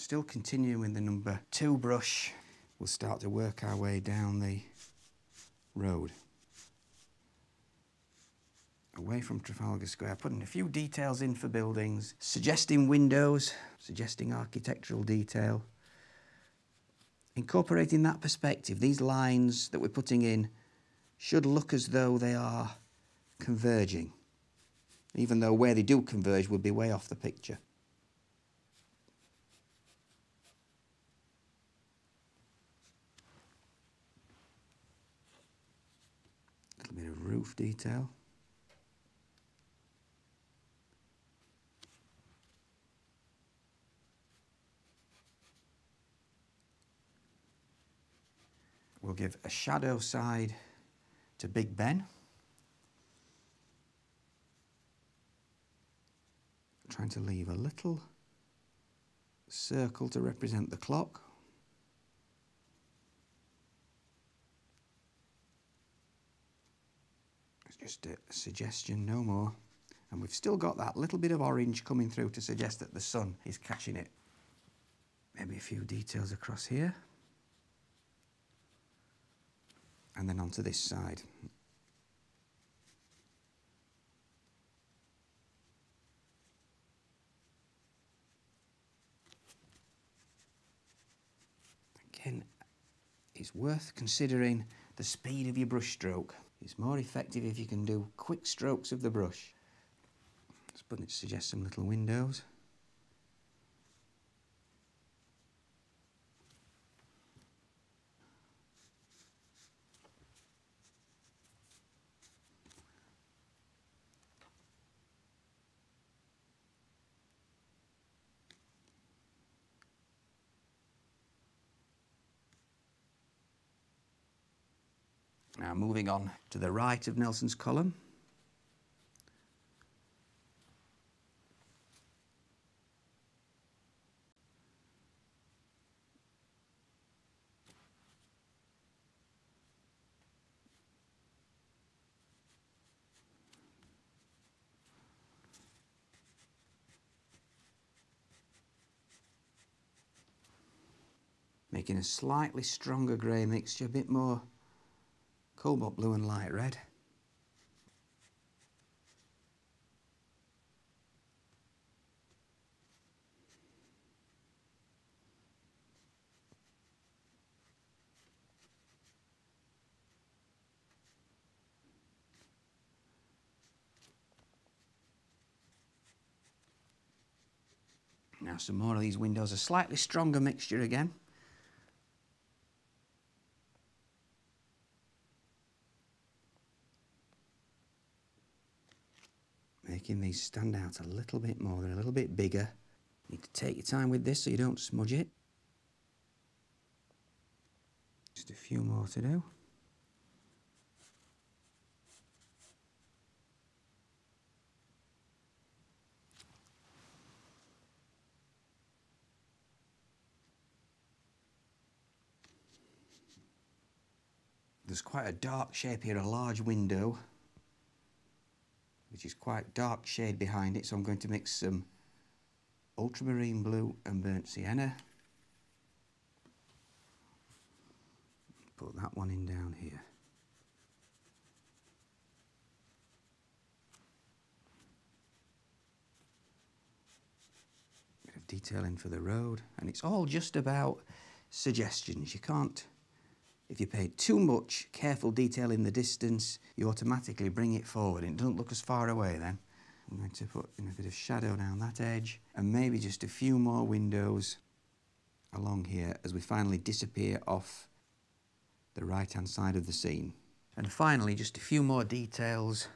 still continuing with the number 2 brush, we'll start to work our way down the road. Away from Trafalgar Square, putting a few details in for buildings, suggesting windows, suggesting architectural detail. Incorporating that perspective, these lines that we're putting in should look as though they are converging, even though where they do converge would be way off the picture. A little bit of roof detail. We'll give a shadow side to Big Ben. Trying to leave a little circle to represent the clock. It's just a suggestion, no more. And we've still got that little bit of orange coming through to suggest that the sun is catching it. Maybe a few details across here. And then onto this side. Again, it's worth considering the speed of your brush stroke. It's more effective if you can do quick strokes of the brush. Let's suggest some little windows. Now moving on to the right of Nelson's column. Making a slightly stronger grey mixture, a bit more cobalt blue and light red. Now some more of these windows, a slightly stronger mixture again. Making these stand out a little bit more, they're a little bit bigger. You need to take your time with this so you don't smudge it. Just a few more to do. There's quite a dark shape here, a large window, which is quite dark shade behind it, so I'm going to mix some ultramarine blue and burnt sienna. Put that one in down here. Bit of detailing for the road, and it's all just about suggestions. You can't, if you pay too much careful detail in the distance, you automatically bring it forward. It doesn't look as far away then. I'm going to put in a bit of shadow down that edge, and maybe just a few more windows along here as we finally disappear off the right-hand side of the scene. And finally, just a few more details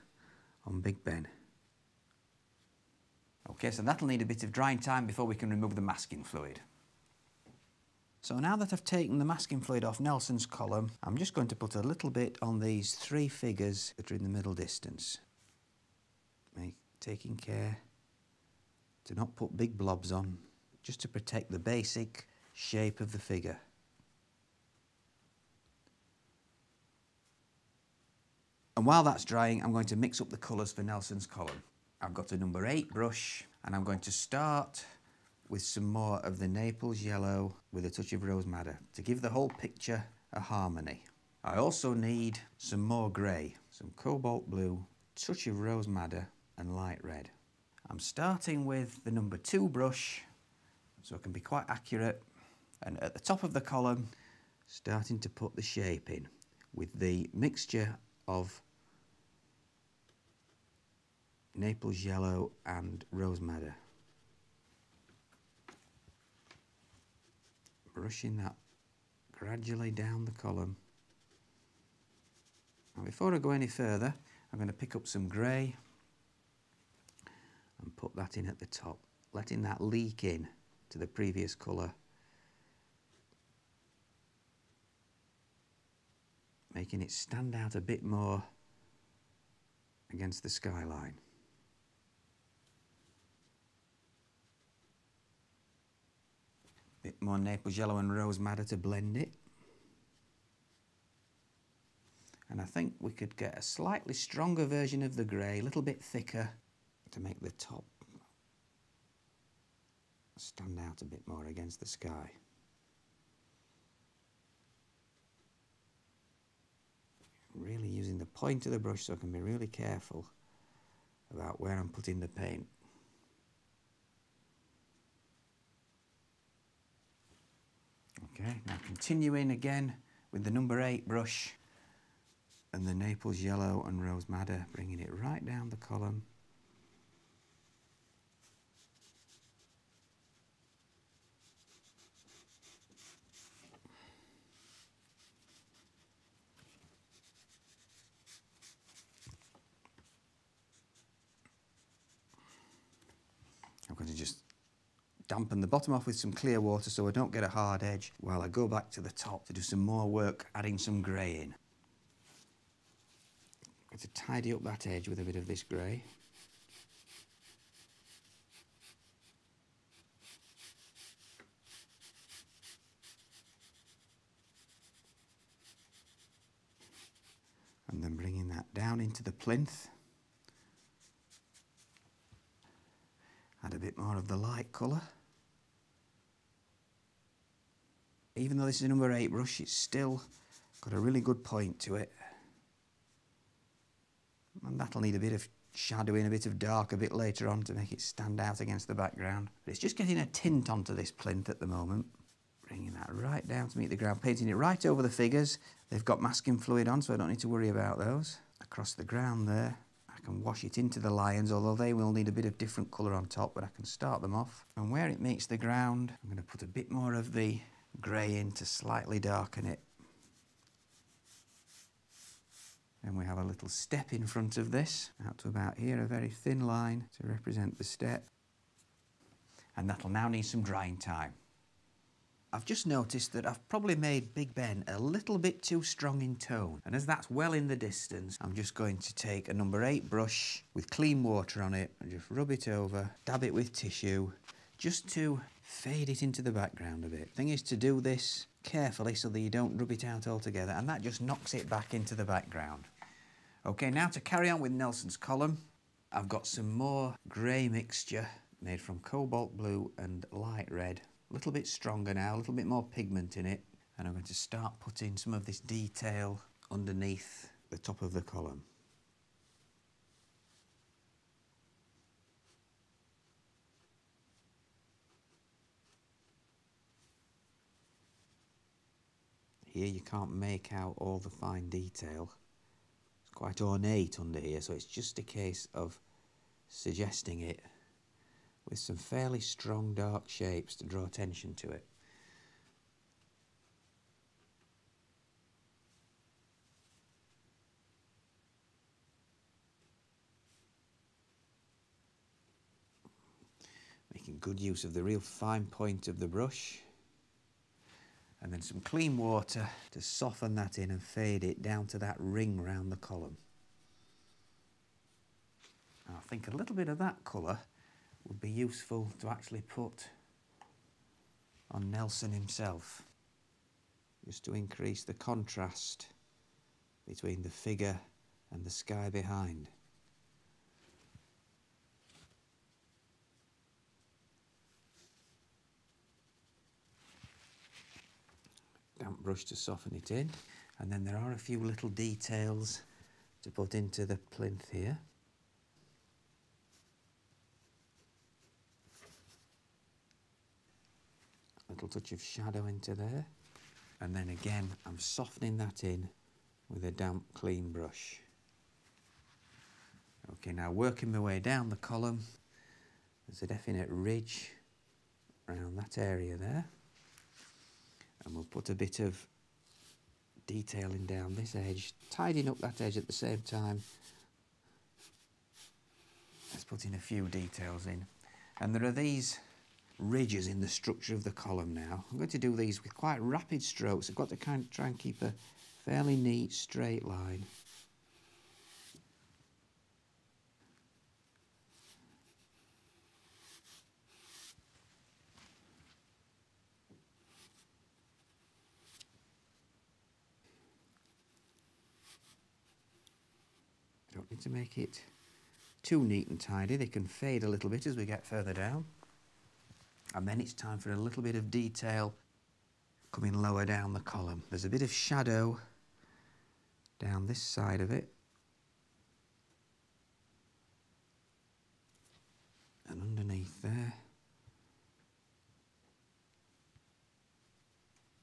on Big Ben. Okay, so that'll need a bit of drying time before we can remove the masking fluid. So now that I've taken the masking fluid off Nelson's column, I'm just going to put a little bit on these 3 figures that are in the middle distance. Taking care to not put big blobs on, just to protect the basic shape of the figure. And while that's drying, I'm going to mix up the colours for Nelson's column. I've got a number 8 brush, and I'm going to start with some more of the Naples yellow with a touch of rose madder to give the whole picture a harmony. I also need some more grey, some cobalt blue, touch of rose madder and light red. I'm starting with the number 2 brush so I can be quite accurate, and at the top of the column starting to put the shape in with the mixture of Naples yellow and rose madder. Brushing that gradually down the column. And before I go any further, I'm going to pick up some grey and put that in at the top, letting that leak in to the previous colour, making it stand out a bit more against the skyline. Bit more Naples yellow and rose madder to blend it. And I think we could get a slightly stronger version of the grey, a little bit thicker, to make the top stand out a bit more against the sky. Really using the point of the brush so I can be really careful about where I'm putting the paint. Okay, now continuing again with the number 8 brush and the Naples yellow and rose madder, bringing it right down the column. I'm going to just dampen the bottom off with some clear water so I don't get a hard edge while I go back to the top to do some more work, adding some grey in. I'm going to tidy up that edge with a bit of this grey. And then bringing that down into the plinth. Add a bit more of the light colour. Even though this is a number 8 brush, it's still got a really good point to it. And that'll need a bit of shadowing, a bit of dark a bit later on to make it stand out against the background. But it's just getting a tint onto this plinth at the moment. Bringing that right down to meet the ground, painting it right over the figures. They've got masking fluid on, so I don't need to worry about those. Across the ground there, I can wash it into the lions, although they will need a bit of different colour on top, but I can start them off. And where it meets the ground, I'm going to put a bit more of the grey in to slightly darken it. Then we have a little step in front of this, out to about here, a very thin line to represent the step. And that'll now need some drying time. I've just noticed that I've probably made Big Ben a little bit too strong in tone. And as that's well in the distance, I'm just going to take a number 8 brush with clean water on it and just rub it over, dab it with tissue, just to fade it into the background a bit. Thing is to do this carefully so that you don't rub it out altogether, and that just knocks it back into the background. Okay, now to carry on with Nelson's column, I've got some more grey mixture made from cobalt blue and light red. A little bit stronger now, a little bit more pigment in it, and I'm going to start putting some of this detail underneath the top of the column. Here you can't make out all the fine detail. It's quite ornate under here, so it's just a case of suggesting it with some fairly strong dark shapes to draw attention to it. Making good use of the real fine point of the brush. And then some clean water to soften that in and fade it down to that ring round the column. And I think a little bit of that colour would be useful to actually put on Nelson himself, just to increase the contrast between the figure and the sky behind. damp brush to soften it in. And then there are a few little details to put into the plinth here. A little touch of shadow into there. And then again, I'm softening that in with a damp, clean brush. Okay, now working my way down the column, there's a definite ridge around that area there. And we'll put a bit of detailing down this edge, tidying up that edge at the same time. Let's put in a few details in. And there are these ridges in the structure of the column now. I'm going to do these with quite rapid strokes. I've got to kind of try and keep a fairly neat, straight line. Don't need to make it too neat and tidy. They can fade a little bit as we get further down. And then it's time for a little bit of detail coming lower down the column. There's a bit of shadow down this side of it. And underneath there.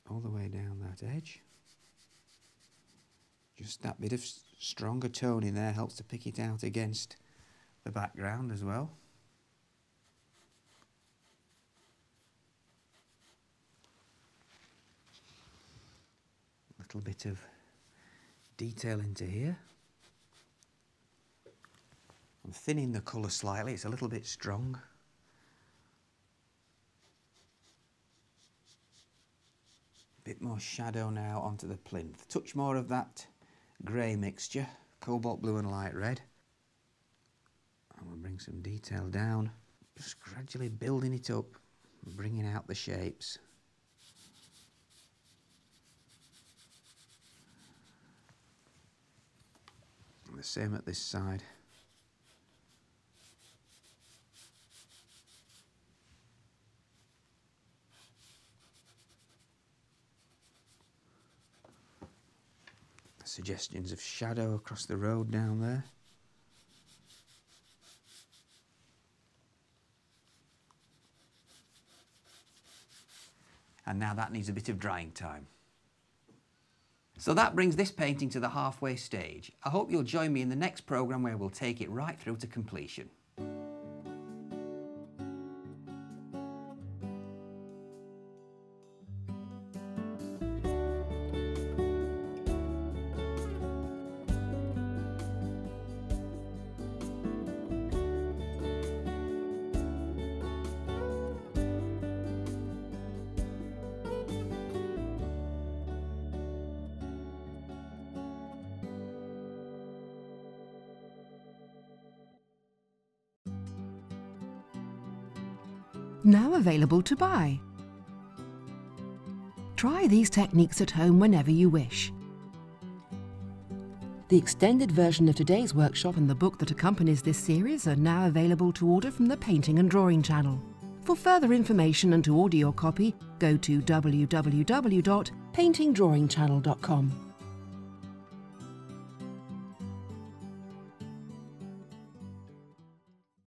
All the way down that edge. Just that bit of stronger tone in there helps to pick it out against the background as well. A little bit of detail into here. I'm thinning the colour slightly, it's a little bit strong. Bit more shadow now onto the plinth. Touch more of that grey mixture, cobalt blue and light red. And we'll bring some detail down, just gradually building it up, and bringing out the shapes. And the same at this side. Suggestions of shadow across the road down there. And now that needs a bit of drying time. So that brings this painting to the halfway stage. I hope you'll join me in the next programme where we'll take it right through to completion. Now available to buy. Try these techniques at home whenever you wish. The extended version of today's workshop and the book that accompanies this series are now available to order from the Painting and Drawing channel. For further information and to order your copy, go to www.paintingdrawingchannel.com.